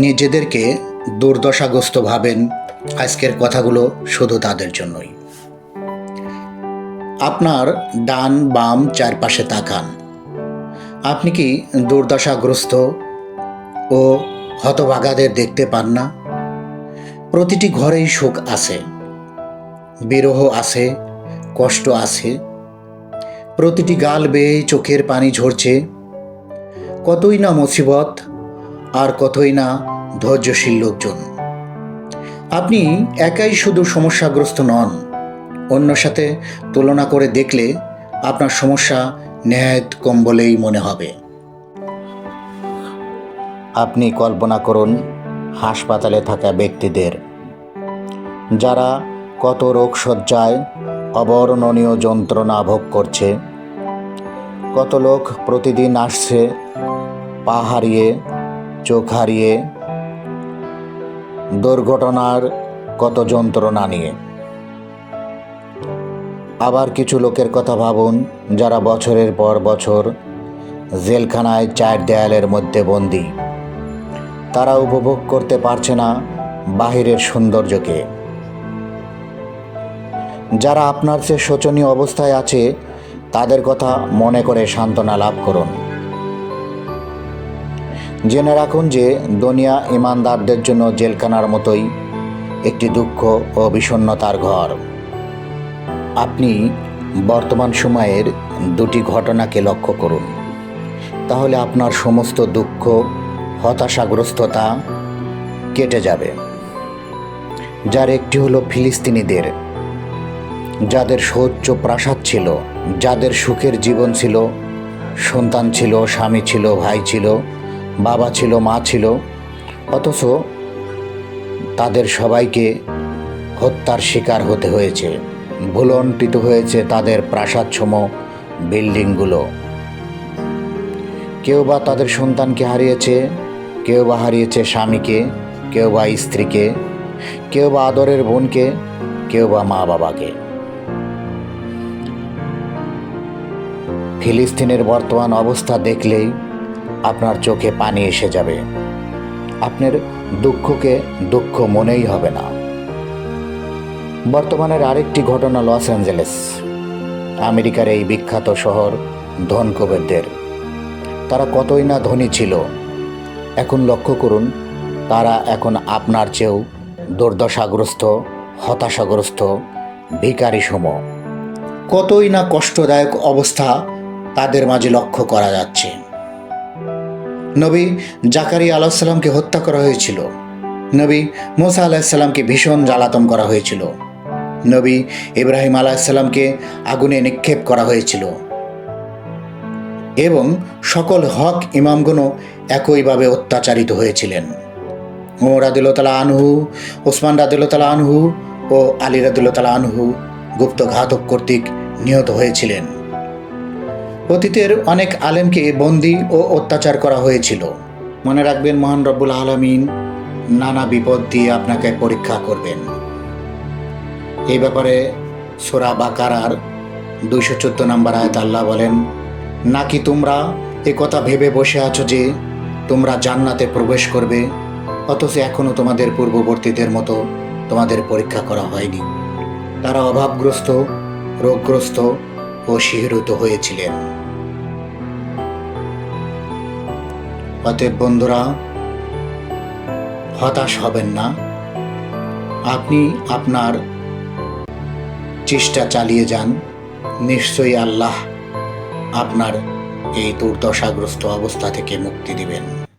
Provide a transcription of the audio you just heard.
নিজেদেরকে দুর্দশাগ্রস্ত ভাবেন, আজকের কথাগুলো শুধু তাদের জন্যই। আপনার ডান বাম চারপাশে তাকান। আপনি কি দুর্দশাগ্রস্ত ও হতভাগাদের দেখতে পান না? প্রতিটি ঘরেই সুখ আছে, বিরহ আছে, কষ্ট আছে। প্রতিটি গাল বেয়ে চোখের পানি ঝরছে। কতই না মুসিবত আর কতই না ধৈর্যশীল লোকজন। আপনি একাই শুধু সমস্যাগ্রস্ত নন। অন্য সাথে তুলনা করে দেখলে আপনার সমস্যা নেহায়েত কম বলেই মনে হবে। আপনি কল্পনা করুন হাসপাতালে থাকা ব্যক্তিদের, যারা কত রোগশয্যায় অবর্ণনীয় যন্ত্রণা ভোগ করছে। কত লোক প্রতিদিন আসছে পা হারিয়ে, চোখ হারিয়ে, দুর্ঘটনার কত যন্ত্রণা নিয়ে। আবার কিছু লোকের কথা ভাবুন, যারা বছরের পর বছর জেলখানায় চার দেয়ালের মধ্যে বন্দী। তারা উপভোগ করতে পারছে না বাহিরের সৌন্দর্যকে। যারা আপনার চেয়ে শোচনীয় অবস্থায় আছে, তাদের কথা মনে করে সান্ত্বনা লাভ করুন। জেনে রাখুন যে দুনিয়া ইমানদারদের জন্য জেলখানার মতোই একটি দুঃখ ও বিষণ্ণতার ঘর। আপনি বর্তমান সময়ের দুটি ঘটনাকে লক্ষ্য করুন, তাহলে আপনার সমস্ত দুঃখ, হতাশাগ্রস্ততা কেটে যাবে। যার একটি হলো ফিলিস্তিনিদের, যাদের সুউচ্চ প্রাসাদ ছিল, যাদের সুখের জীবন ছিল, সন্তান ছিল, স্বামী ছিল, ভাই ছিল, বাবা ছিল, মা ছিল, অথচ তাদের সবাইকে হত্যার শিকার হতে হয়েছে। ভুলণ্ঠিত হয়েছে তাদের প্রাসাদসম বিল্ডিংগুলো। কেউ বা তাদের সন্তানকে হারিয়েছে, কেউ বা হারিয়েছে স্বামীকে, কেউ বা স্ত্রীকে, কেউ বা আদরের বোনকে, কেউ বা মা বাবাকে। ফিলিস্তিনের বর্তমান অবস্থা দেখলেই আপনার চোখে পানি এসে যাবে। আপনার দুঃখকে দুঃখ মনেই হবে না। বর্তমানের আরেকটি ঘটনা লস অ্যাঞ্জেলেস, আমেরিকার এই বিখ্যাত শহর ধনকুবেরদের। তারা কতই না ধনী ছিল। এখন লক্ষ্য করুন, তারা এখন আপনার চেয়েও দুর্দশাগ্রস্ত, হতাশাগ্রস্ত, ভিখারি সম। কতই না কষ্টদায়ক অবস্থা তাদের মাঝে লক্ষ্য করা যাচ্ছে। নবী জাকারিয়া আলাইহিস সালামকে হত্যা করা হয়েছিল। নবী মুসা আলাইহিস সালামকে ভীষণ জ্বালাতন করা হয়েছিল। নবী ইব্রাহিম আলাইহিস সালামকে আগুনে নিক্ষেপ করা হয়েছিল। এবং সকল হক ইমামগণও একইভাবে অত্যাচারিত হয়েছিলেন। ওমর রাদিয়াল্লাহু তাআলা আনহু, ওসমান রাদিয়াল্লাহু তাআলা আনহু ও আলী রাদিয়াল্লাহু তাআলা আনহু গুপ্ত ঘাতক কর্তৃক নিহত হয়েছিলেন। অতীতের অনেক আলেমকে বন্দী ও অত্যাচার করা হয়েছিল। মনে রাখবেন, মহান রব্বুল আলামিন নানা বিপদ দিয়ে আপনাকে পরীক্ষা করবেন। এই ব্যাপারে সূরা বাকারার 214 নম্বর আয়াত আল্লাহ বলেন, নাকি তোমরা একথা ভেবে বসে আছো যে তোমরা জান্নাতে প্রবেশ করবে, অথচ এখনও তোমাদের পূর্ববর্তীদের মতো তোমাদের পরীক্ষা করা হয়নি। তারা অভাবগ্রস্ত, রোগগ্রস্ত ও শিহরিত হয়েছিলেন। অতএব বন্ধুরা, হতাশ হবেন না। আপনি আপনার চেষ্টা চালিয়ে যান। নিশ্চয়ই আল্লাহ আপনার এই দুর্দশাগ্রস্ত অবস্থা থেকে মুক্তি দিবেন।